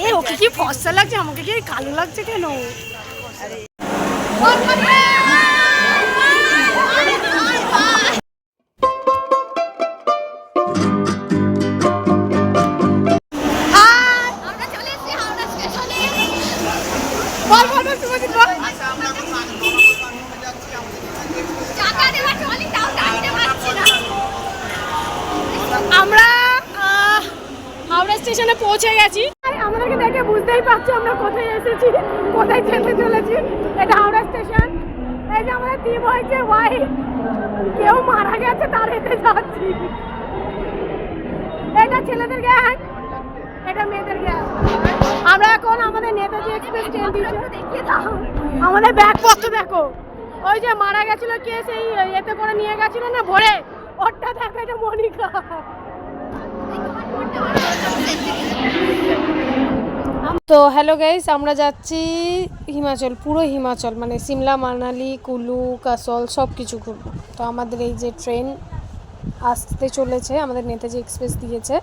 এ ওকে কি ফর্সা লাগছে, আমাকে কি কালো লাগছে কেন? আমরা হাওড়া স্টেশনে পৌঁছে গেছি। আমাদেরকে দেখে বুঝতেই পারছো আমরা কোথায় এসেছি, কোথায় যেতে চলেছি। এটা হাওড়া স্টেশন। এই যে আমাদের টিম হয়েছে ওয়াই, কেউ মারা গেছে তার এতে যাচ্ছি। এটা ছেলেদের গ্যাং, এটা মেয়েদের গ্যাং। আমরা এখন আমাদের নেতাজি এক্সপ্রেস ট্রেন দিচ্ছে। দেখিয়ে দাও আমাদের ব্যাগপত্র দেখো। ওই যে মারা গেছিল কে, সেই এতে করে নিয়ে গেছিল না ভরে, ওরটা দেখো, এটা মনিকা। তো হ্যালো গাইস, আমরা যাচ্ছি হিমাচল, পুরো হিমাচল, মানে সিমলা, মানালি, কুলু, কাসল সব কিছু ঘুরবো। তো আমাদের এই যে ট্রেন আসতে চলেছে, আমাদের নেতাজি এক্সপ্রেস দিয়েছে।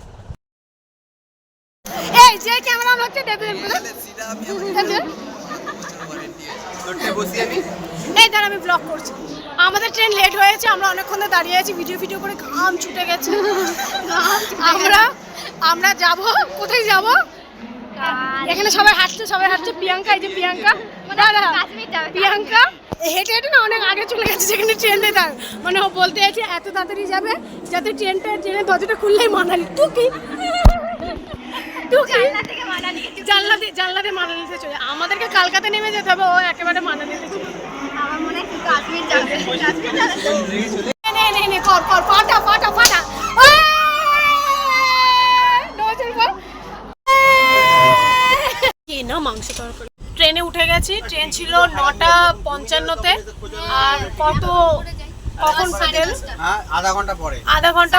এই যে ক্যামেরা অন হচ্ছে, এই দাঁড়া আমি ব্লগ করছি। আমাদের ট্রেন লেট হয়েছে, আমরা অনেকক্ষণ দাঁড়িয়ে আছি, ভিডিও করে ঘাম ছুটে গেছে। আমরা যাব কোথায় যাব? এখানে সবাই হাঁটছে, প্রিয়াঙ্কা, এই যে প্রিয়াঙ্কা, প্রিয়াঙ্কা হেঁটে হেঁটে না অনেক আগে চলে গেছে যেখানে ট্রেন দেয়। মানে ও বলতে আছে এত তাড়াতাড়ি যাবে যাতে ট্রেনের দরজাটা খুললেই মানালি। টুকি জানলাতে মানালিতে চলে। আমাদেরকে কালকাতা নেমে যেতে হবে, ও একেবারে মানালিতে চলে। আমার মনে হয় কাশ্মীর যাবে। ফাটা না মাংস তরকারি। ট্রেনে উঠে গেছি, ট্রেন ছিল 9:55-তে। আর কখন পেতেন? আধা ঘন্টা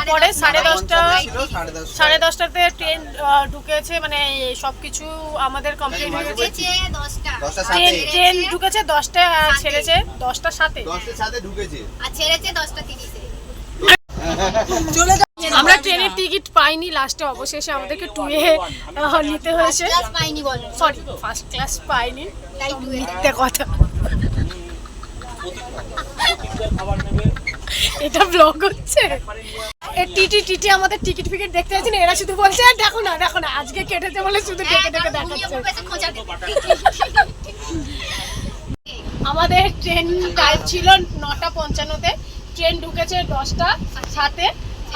পরে 10:30টাতে ট্রেন ঢুকেছে, মানে সবকিছু আমাদের কমপ্লিট হয়ে গেছে। ট্রেন ঢুকেছে 10টায় আর ছেড়েছে 10টার সাথে ঢুকেছে আর ছেড়েছে 10:30-এ। আমরা ট্রেনের টিকিট পাইনি, লাস্টে অবশেষে আমাদেরকে টুয়ে নিতে হয়েছে। সরি, ফার্স্ট ক্লাস পাইনি, মিথ্যে কথা। এটা ব্লগ হচ্ছে। টিটি আমাদের টিকিট ফিকিট দেখতে যাচ্ছে না, এরা শুধু বলছে দেখো না আজকে কেটেছে বলে শুধু দেখে দেখাচ্ছে। আমাদের ট্রেন টাইম ছিল 9:55-তে, ট্রেন ঢুকেছে 10:07-এ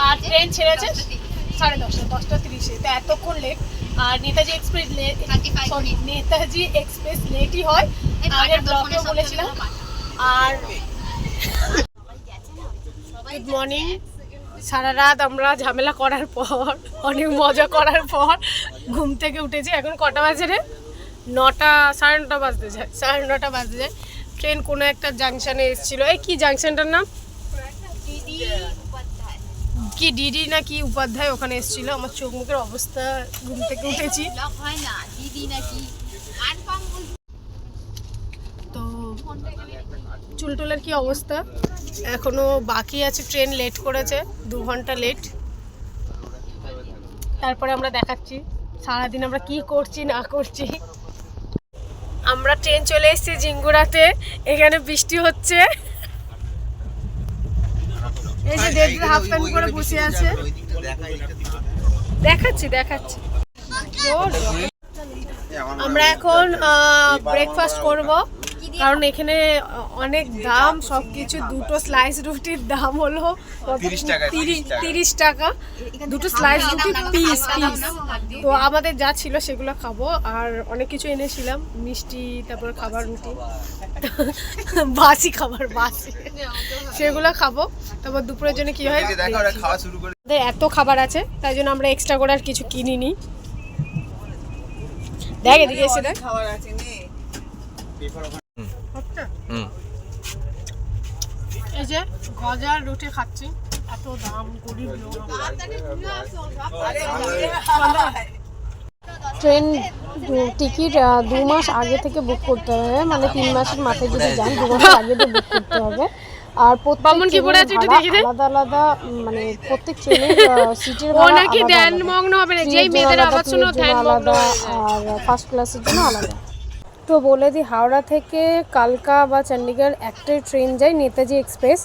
আর ট্রেন ছেড়েছে 10:30, 10:30-এ। তো এতক্ষণ লেট। আর নেতাজি এক্সপ্রেস লেটই হয়, আগের ব্লগে বলেছিলাম। আর গুড মর্নিং। সারা রাত আমরা ঝামেলা করার পর, অনেক মজা করার পর ঘুম থেকে উঠেছি। এখন কটা বাজে রে? 9:30 বাজতে যায়, 9:30 বাজতে যায়। ট্রেন কোনো একটা জাংশনে এসেছিল। এই কি জাংশনটার নাম? কি ডিডি না কি উপাধ্যায়, ওখানে এসেছিল। আমার চোখ মুখের অবস্থা, ঘুম থেকে উঠেছি তো চুলটুলের কি অবস্থা। এখনো বাকি আছে, ট্রেন লেট করেছে, 2 ঘন্টা লেট। তারপরে আমরা দেখাচ্ছি সারাদিন আমরা কি করছি না করছি। আমরা ট্রেন চলে এসেছি জিঙ্গুরাতে, এখানে বৃষ্টি হচ্ছে। এই যে দেবদা হাফ প্যান্ট পরে বসে আছে, দেখাচ্ছি। আমরা এখন ব্রেকফাস্ট করব, কারণ এখানে অনেক দাম সবকিছু। দুটো স্লাইস রুটির দাম হলো 30 টাকা, দুটো স্লাইস রুটি পিস। তো আমাদের যা ছিল সেগুলো খাবো, আর অনেক কিছু এনেছিলাম, মিষ্টি, তারপর খাবার, রুটি, বাসি খাবার, সেগুলো খাবো। তারপর দুপুরের জন্য কি হয়, এত খাবার আছে, তাই জন্য আমরা এক্সট্রা করে আর কিছু কিনিনি। দেখ এদিকে এসে দেখ, এই যে গজার রুটি খাচ্ছি, এত দাম, গরিব লোক। ট্রেন টিকিট 2 মাস আগে থেকে বুক করতে হবে, মানে 3 মাসের মাথায় যদি যান 2 মাস আগে বুক করতে হবে। আর প্রত্যেক আলাদা আলাদা, মানে প্রত্যেক ট্রেনের সিটের ভাড়া আলাদা, আর ফার্স্ট ক্লাসের জন্য আলাদা। তো বলে দিই, হাওড়া থেকে কালকা বা চণ্ডীগড় একটাই ট্রেন যায়, নেতাজি এক্সপ্রেস।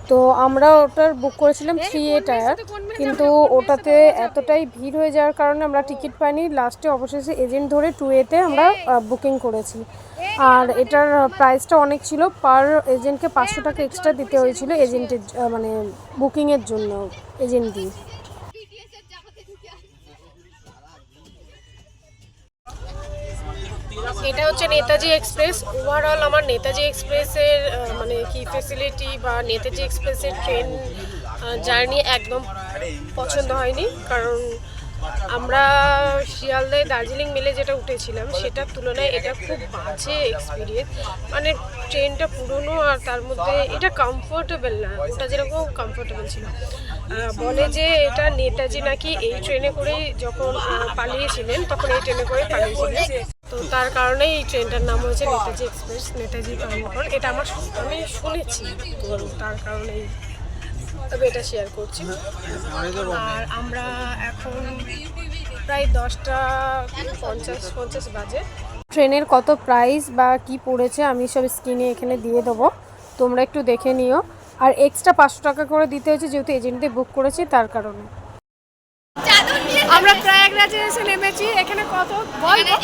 তো আমরা ওটার বুক করেছিলাম 3A টায়ার, কিন্তু ওটাতে এতটাই ভিড় হয়ে যাওয়ার কারণে আমরা টিকিট পাইনি। লাস্টে অবশেষে এজেন্ট ধরে 2A-তে আমরা বুকিং করেছি। আর এটার প্রাইসটা অনেক ছিল, পার এজেন্টকে 500 টাকা এক্সট্রা দিতে হয়েছিল এজেন্টের মানে বুকিংয়ের জন্য, এজেন্ট দিয়ে। এটা হচ্ছে নেতাজি এক্সপ্রেস। ওভারঅল আমার নেতাজি এক্সপ্রেসের মানে কি ফেসিলিটি বা নেতাজি এক্সপ্রেসের ট্রেন জার্নি একদম পছন্দ হয়নি, কারণ আমরা শিয়ালদায় দার্জিলিং মেলে যেটা উঠেছিলাম সেটার তুলনায় এটা খুব বাজে এক্সপিরিয়েন্স। মানে ট্রেনটা পুরনো, আর তার মধ্যে এটা কমফোর্টেবল না, ওটা যেরকম কমফোর্টেবল ছিল। বলে যে এটা নেতাজি নাকি এই ট্রেনে করেই যখন পালিয়েছিলেন তখন এই ট্রেনে করে পালিয়েছিলেন, তো তার কারণেই এই ট্রেনটার নাম হয়েছে নেতাজি এক্সপ্রেস, নেতাজি টার্মিনাল। এটা আমি শুনেছি, তো তার কারণেই তবে এটা শেয়ার করছি। আর আমরা এখন প্রায় 10টা 50 বাজে। ট্রেনের কত প্রাইস বা কি পড়েছে আমি সব স্ক্রিনে এখানে দিয়ে দেবো, তোমরা একটু দেখে নিও। আর এক্সট্রা 500 টাকা করে দিতে হয়েছে যেহেতু এজেন্টে বুক করেছি, তার কারণে। আমরা প্রয়াগরাজে এসে নেমেছি। এখানে কত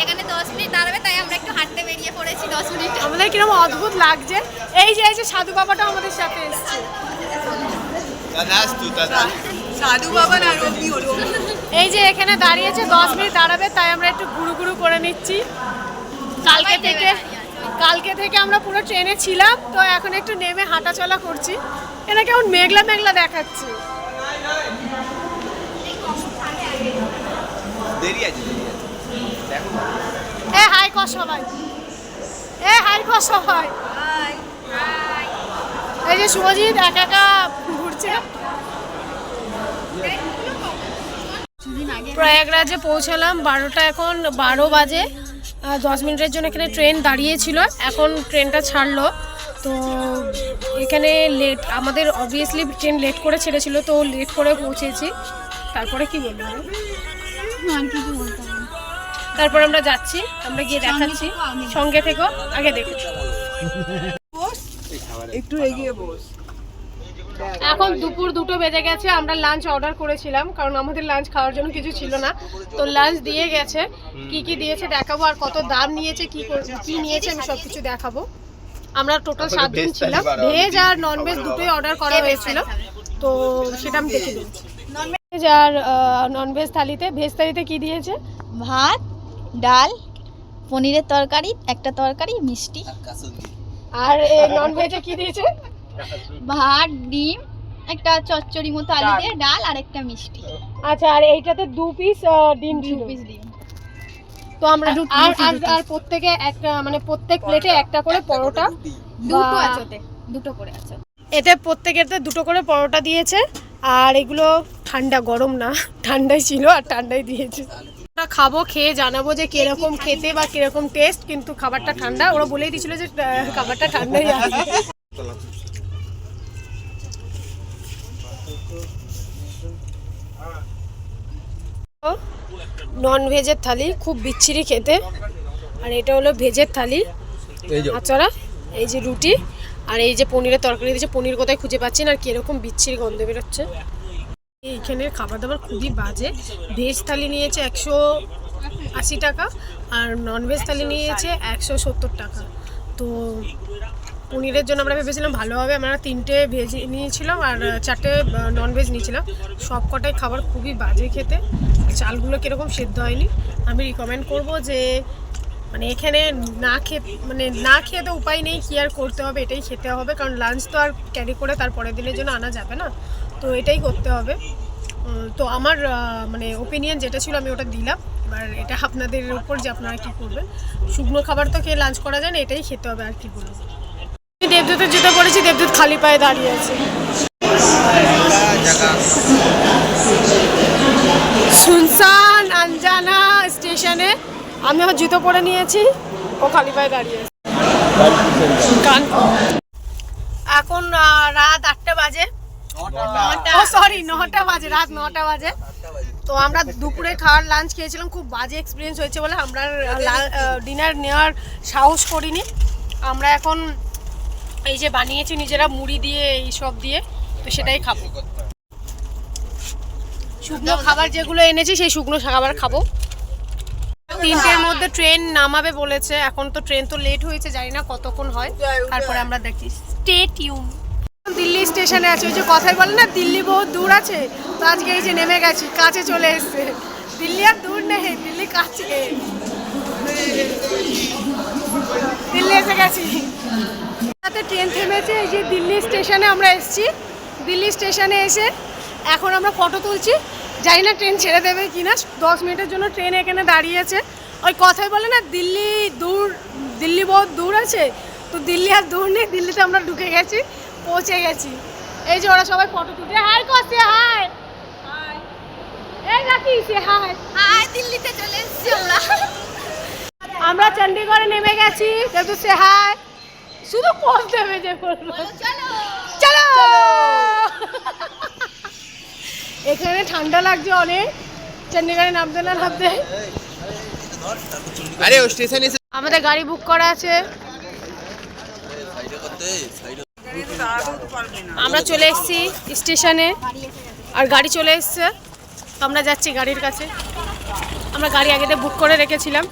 এখানে 10 মিনিট দাঁড়াবে, তাই আমরা একটু হাঁটতে বেরিয়ে পড়েছি 10 মিনিট। আমাদের কিরকম অদ্ভুত লাগছে। এই যে সাধু বাবাটা আমাদের সাথে এসেছে। সাধু বাবা না রবি হলো। এই যে এখানে দাঁড়িয়েছে, 10 মিনিট দাঁড়াবে, তাই আমরা একটু ঘুরু করে নিচ্ছি। কালকে থেকে আমরা পুরো ট্রেনে ছিলাম, তো এখন একটু নেমে হাঁটাচলা করছি। এটা কেমন মেঘলা মেঘলা দেখাচ্ছে। হাই কর সবাই, হাই কর সবাই। এই যে শুভজিৎ একা ঘুরছে। প্রয়াগরাজে পৌঁছালাম 12টা, এখন 12 বাজে। 10 মিনিটের জন্য এখানে ট্রেন দাঁড়িয়েছিল, এখন ট্রেনটা ছাড়লো। তো এখানে লেট, আমাদের অবভিয়াসলি ট্রেন লেট করে ছেড়েছিল, তো লেট করে পৌঁছেছি। তারপরে কি বলবো, তারপর আমরা যাচ্ছি, আমরা গিয়ে দেখাচ্ছি। সঙ্গে থেকো, আগে দেখো। একটু এগিয়ে বস। এখন দুপুর 2টো বেজে গেছে। আমরা লাঞ্চ অর্ডার করেছিলাম, কারণ আমাদের লাঞ্চ খাওয়ার জন্য কিছু ছিল না। তো লাঞ্চ দিয়ে গেছে, কি দিয়েছে দেখাবো, আর কত দাম নিয়েছে, কি নিয়েছে আমি সব কিছু দেখাবো। আমরা টোটাল 7 জন ছিলাম, ভেজ আর ননভেজ দুটোই অর্ডার করা হয়েছিল, তো সেটা আমি দেখে দিচ্ছি। ননভেজ আর ননভেজ থালিতে, ভেজ থালিতে কি দিয়েছে? ভাত, ডাল, পনিরের তরকারি, একটা তরকারি, মিষ্টি। আর ননভেজে কি দিয়েছে? ভাত, ডিম, একটা চচ্চড়ি মতো আলু দিয়ে, ডাল আর একটা মিষ্টি। আচ্ছা, আর এইটাতে 2 পিস ডিম ছিল। 2 পিস ডিম। তো আমরা আর প্রত্যেকে একটা, মানে প্রত্যেক প্লেটে একটা করে পরোটা, দুটো আছে, দুটো করে আছে। এতে প্রত্যেকেতে 2টো করে পরোটা দিয়েছে। আর এগুলো ঠান্ডা, গরম না, ঠান্ডাই ছিল, আর ঠান্ডাই দিয়েছে। আমরা খাবো, খেয়ে জানাবো যে কিরকম খেতে বা কিরকম টেস্ট, কিন্তু খাবারটা ঠান্ডা। ওরা বলেই দিয়েছিল যে খাবারটা ঠান্ডাই আসবে। নন ভেজের থালি, খুব বিচ্ছিরি খেতে। আর এটা হলো ভেজের থালি, আচারা, এই যে রুটি, আর এই যে পনিরের তরকারি দিয়েছে। পনির কোথায় খুঁজে পাচ্ছি না, আর কিরকম বিচ্ছিরি গন্ধ বেরোচ্ছে। এইখানের খাবার দাবার খুবই বাজে। ভেজ থালি নিয়েছে 180 টাকা, আর ননভেজ থালি নিয়েছে 170 টাকা। তো পনিরের জন্য আমরা ভেবেছিলাম ভালো হবে, আমরা 3টে ভেজ নিয়েছিলাম আর 4টে ননভেজ নিয়েছিলাম। সব কটাই খাবার খুবই বাজে খেতে, চালগুলো কীরকম সেদ্ধ হয়নি। আমি রিকমেন্ড করব যে মানে এখানে না খেয়ে তো উপায় নেই, কি আর করতে হবে, এটাই খেতে হবে, কারণ লাঞ্চ তো আর ক্যারি করে তার পরের দিনের জন্য আনা যাবে না, তো এটাই করতে হবে। তো আমার মানে ওপিনিয়ন যেটা ছিল আমি ওটা দিলাম। এবার এটা আপনাদের উপর যে আপনারা কী করবেন। শুকনো খাবার তো খেয়ে লাঞ্চ করা যায় না, এটাই খেতে হবে, আর কি বলবো। দেবদূতের জুতো পরেছি, দেবদূত খালি পায়ে দাঁড়িয়ে আছে। শুনসান আঞ্জানা স্টেশনে আমি আমার জুতো পরে নিয়েছি, ও খালি পায়ে দাঁড়িয়ে আছে। এখন রাত 8টা বাজে, সরি 9টা বাজে, রাত 9টা বাজে। তো আমরা দুপুরে খাওয়ার লাঞ্চ খেয়েছিলাম, খুব বাজে এক্সপিরিয়েন্স হয়েছে বলে আমরা ডিনার নেওয়ার সাহস করিনি। আমরা এখন এই যে বানিয়েছি নিজেরা মুড়ি দিয়ে এই সব দিয়ে, তো সেটাই খাবো। শুকনো খাবার যেগুলো এনেছি সেই শুকনো খাবার খাবো। 3টের মধ্যে ট্রেন নামাবে বলেছে, এখন তো ট্রেন তো লেট হয়েছে, জানি না কতক্ষণ হয়, তারপরে আমরা দেখি। Stay tune. দিল্লি স্টেশনে আছে, ওই যে কথাই বলে না দিল্লি বহুত দূর আছে, তো আজকে এই যে নেমে গেছি, কাছে চলে এসছে। দিল্লি আর দূর নেই, দিল্লি কাছে, দিল্লি এসে গেছি। ট্রেন থেমেছে, এই যে দিল্লি স্টেশনে আমরা এসেছি। দিল্লি স্টেশনে এসে এখন আমরা ফটো তুলছি, জানি না ট্রেন ছেড়ে দেবে কিনা। 10 মিনিটের জন্য ট্রেন এখানে দাঁড়িয়েছে। ওই কথাই বলে না দিল্লি দূর, দিল্লি বহুত দূর আছে, তো দিল্লি আর দূর নেই, দিল্লিতে আমরা ঢুকে গেছি, পৌঁছে গেছি। এই যে ওরা সবাই ফটো তুলছে। হাই করছে, হাই এই রাখি সে হাই হাই, দিল্লিতে চলে এসেছি আমরা। আমরা চণ্ডীগড়ে নেমে গেছি, যেহেতু সে হাই শুধু পোজ দেবে যে বলবো চলো চলো। এখানে ঠান্ডা লাগছে অনেক, চণ্ডীগড়ে নামতে না নামতে। আরে ও স্টেশনে আমাদের গাড়ি বুক করা আছে, আমরা চলে এসেছি স্টেশনে আর গাড়ি চলে এসছে। আমরা যাচ্ছি গাড়ির কাছে, আমরা গাড়ি আগেতে বুক করে রেখেছিলাম।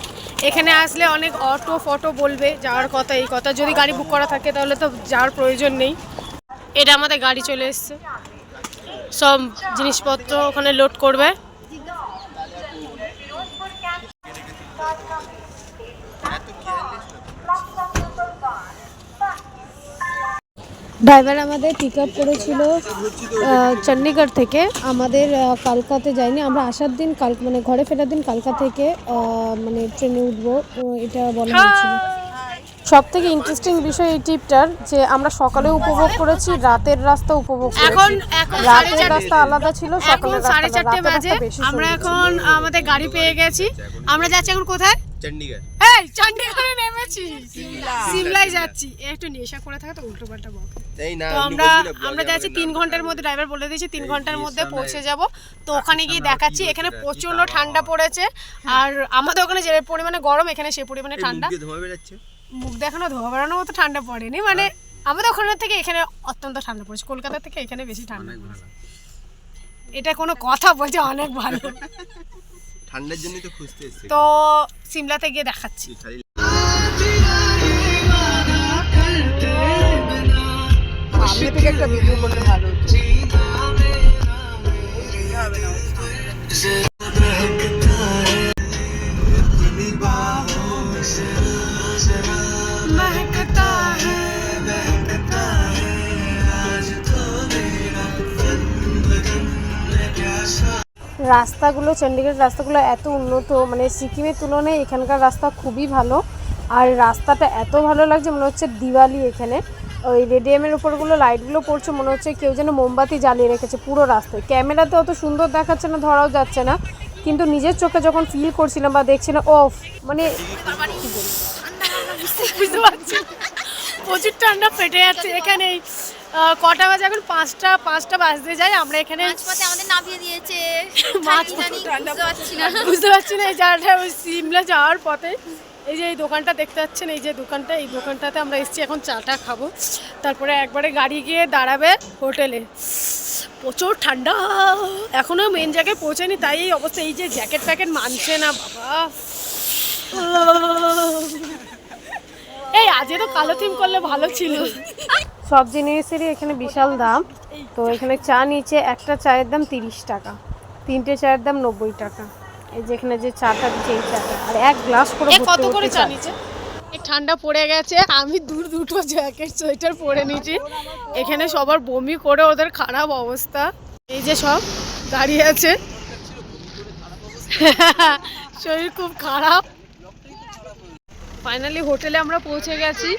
এখানে আসলে অনেক অটো ফটো বলবে যাওয়ার কথা, এই কথা। যদি গাড়ি বুক করা থাকে তাহলে তো যাওয়ার প্রয়োজন নেই। এটা আমাদের গাড়ি চলে এসছে, সব জিনিসপত্র ওখানে লোড করবে। ড্রাইভার আমাদের পিক আপ করেছিল চণ্ডীগড় থেকে, আমাদের কালকাতে যায়নি। আমরা আসার দিন মানে ঘরে ফেরার দিন কালকা থেকে মানে ট্রেনে উঠবো, এটা বলা হয়েছিল। সব থেকে ইন্টারেস্টিং বিষয় এই ট্রিপটার যে আমরা সকালে উপভোগ করেছি, রাতের রাস্তা উপভোগ করেছি। রাতের রাস্তা আলাদা ছিল, সকালের রাস্তা 4:30 বাজে। আমরা এখন আমাদের গাড়ি পেয়ে গেছি, আমরা যাচ্ছি এখন কোথায়? চণ্ডীগড়। এই চণ্ডীগড়ে নেমেছি, সিমলায় যাচ্ছি। একটু নেশা করে থাকে তো উল্টো পাল্টা বকে। তো আমরা যাচ্ছি 3 ঘন্টার মধ্যে, ড্রাইভার বলে দিয়েছে 3 ঘন্টার মধ্যে পৌঁছে যাব। তো ওখানে গিয়ে দেখাচ্ছি। এখানে প্রচন্ড ঠান্ডা পড়েছে, আর আমাদের ওখানে যে পরিমাণে গরম এখানে সেই পরিমাণে ঠান্ডা। মুখ দেখানো ধোয়া বেড়ানোর মতো ঠান্ডা পড়েনি, মানে আমাদের ওখানে থেকে এখানে অত্যন্ত ঠান্ডা পড়েছে। কলকাতা থেকে এখানে বেশি ঠান্ডা পড়েছে। এটা কোনো কথা বলছে, অনেক ভালো। ঠান্ডার জন্য তো খুঁজতে এসেছি। তো সিমলাতে গিয়ে দেখাচ্ছি। সামনে থেকে একটা ভিডিও করলে ভালো হতো। রাস্তাগুলো, চণ্ডীগড়ের রাস্তাগুলো এত উন্নত, মানে সিকিমের তুলনায় এখানকার রাস্তা খুবই ভালো। আর রাস্তাটা এত ভালো লাগছে, মনে হচ্ছে দিওয়ালি। এখানে ওই রেডিয়ামের উপরগুলো লাইটগুলো পড়ছে, মনে হচ্ছে কেউ যেন মোমবাতি জ্বালিয়ে রেখেছে পুরো রাস্তায়। ক্যামেরাতে অত সুন্দর দেখাচ্ছে না, ধরাও যাচ্ছে না, কিন্তু নিজের চোখে যখন ফিল করছিলাম বা দেখছিলাম, ওফ, মানে বুঝতে পারছি প্রচুর ঠান্ডা ফেটে যাচ্ছে। এখানে কটা বাজে এখন? 5টা বাজতে যায়। আমরা এখানে আমাদের নামিয়ে দিয়েছে, বুঝতে পারছি না। এই জায়গাটা ওই সিমলা যাওয়ার পথে এই যে এই দোকানটা দেখতে পাচ্ছেন, এই যে দোকানটা, এই দোকানটাতে আমরা এসেছি এখন চাটা খাবো। তারপরে একবারে গাড়ি গিয়ে দাঁড়াবে হোটেলে। প্রচুর ঠান্ডা, এখনও মেন জায়গায় পৌঁছায়নি, তাই এই অবস্থা। এই যে জ্যাকেট প্যাকেট মানছে না বাবা। এই আজকে তো কালো থিম করলে ভালো ছিল। সব জিনিসেরই এখানে বিশাল দাম। তো এখানে চা নিচে, একটা চায়ের দাম 30 টাকা, 3টে চায়ের দাম 90 টাকা। এই যেখানে যে চাটা দিচ্ছে এই চাটা, আর 1 গ্লাস করে কত করে চা নিচে। ঠান্ডা পড়ে গেছে, আমি দুটো জ্যাকেট সোয়েটার পরে নিয়েছি। এখানে সবার বমি করে ওদের খারাপ অবস্থা। এই যে সব দাঁড়িয়ে আছে, শরীর খুব খারাপ। ফাইনালি হোটেলে আমরা পৌঁছে গেছি।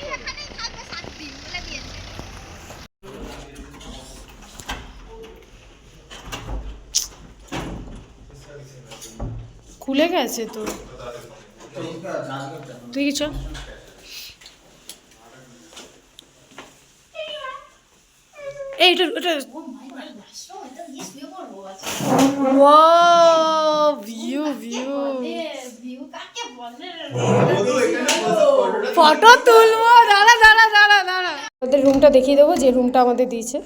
খুলে গেছে তো, তুই কি চ। এইটা এটা ওয়াও ভিউ ফটো তুলবো দাঁড়া ওদের রুমটা দেখিয়ে দেবো যে রুমটা আমাদের দিয়েছে।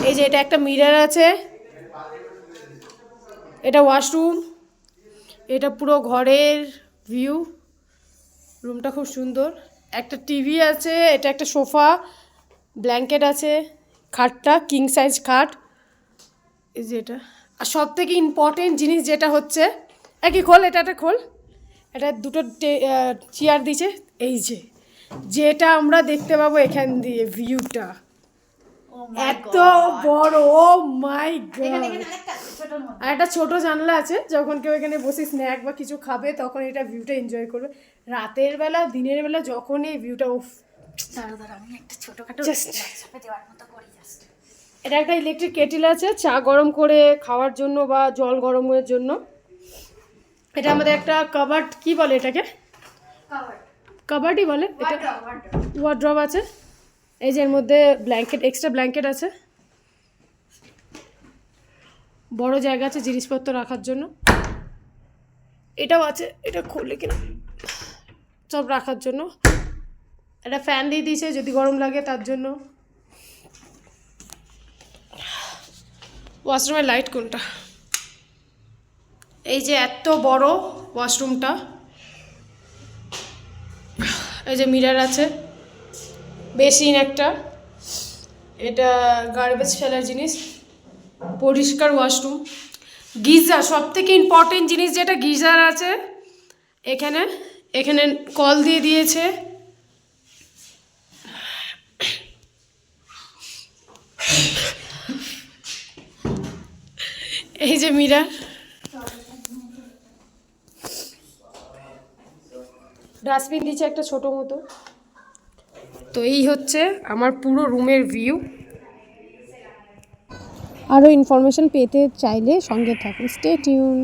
এই যে এটা একটা মিরর আছে, এটা ওয়াশরুম, এটা পুরো ঘরের ভিউ। রুমটা খুব সুন্দর, একটা টিভি আছে, এটা একটা সোফা, ব্ল্যাঙ্কেট আছে, খাটটা কিং সাইজ খাট। এই যে এটা, আর সব থেকে ইম্পর্টেন্ট জিনিস যেটা হচ্ছে, একই খোল, এটা একটা খোল, এটা দুটো চেয়ার দিয়েছে। এই যে যেটা আমরা দেখতে পাবো এখান দিয়ে ভিউটা এত বড়, ও মাই গড। আর একটা ছোট জানলা আছে, যখন কেউ এখানে বসে স্ন্যাক বা কিছু খাবে তখন এটা ভিউটা এনজয় করবে। রাতের বেলা দিনের বেলা যখন এই ভিউটা এটা একটা ইলেকট্রিক কেটেল আছে চা গরম করে খাওয়ার জন্য বা জল গরমের জন্য। এটা আমাদের একটা কাবার্ড, কি বলে এটাকে, কাবার্ডই বলে, এটা ওয়ার্ড্রব আছে। এই যে এর মধ্যে ব্ল্যাঙ্কেট, এক্সট্রা ব্ল্যাঙ্কেট আছে, বড় জায়গা আছে জিনিসপত্র রাখার জন্য। এটাও আছে, এটা খুললে কিনা সব রাখার জন্য। একটা ফ্যান দিয়ে দিয়েছে যদি গরম লাগে তার জন্য। ওয়াশরুমের লাইট কোনটা, এই যে এত বড় ওয়াশরুমটা। এই যে মিরর আছে, বেসিন একটা, এটা গার্বেজ ফেলার জিনিস, পরিষ্কার ওয়াশরুম, গিজার, সব থেকে ইম্পর্টেন্ট জিনিস যেটা গিজার আছে এখানে, এখানে কল দিয়ে দিয়েছে। এই যে মিরর, ডাস্টবিন দিয়েছে একটা ছোট মতো। তো এই হচ্ছে আমার পুরো রুমের ভিউ। আরও ইনফরমেশন পেতে চাইলে সঙ্গে থাকুন, স্টে টিউন।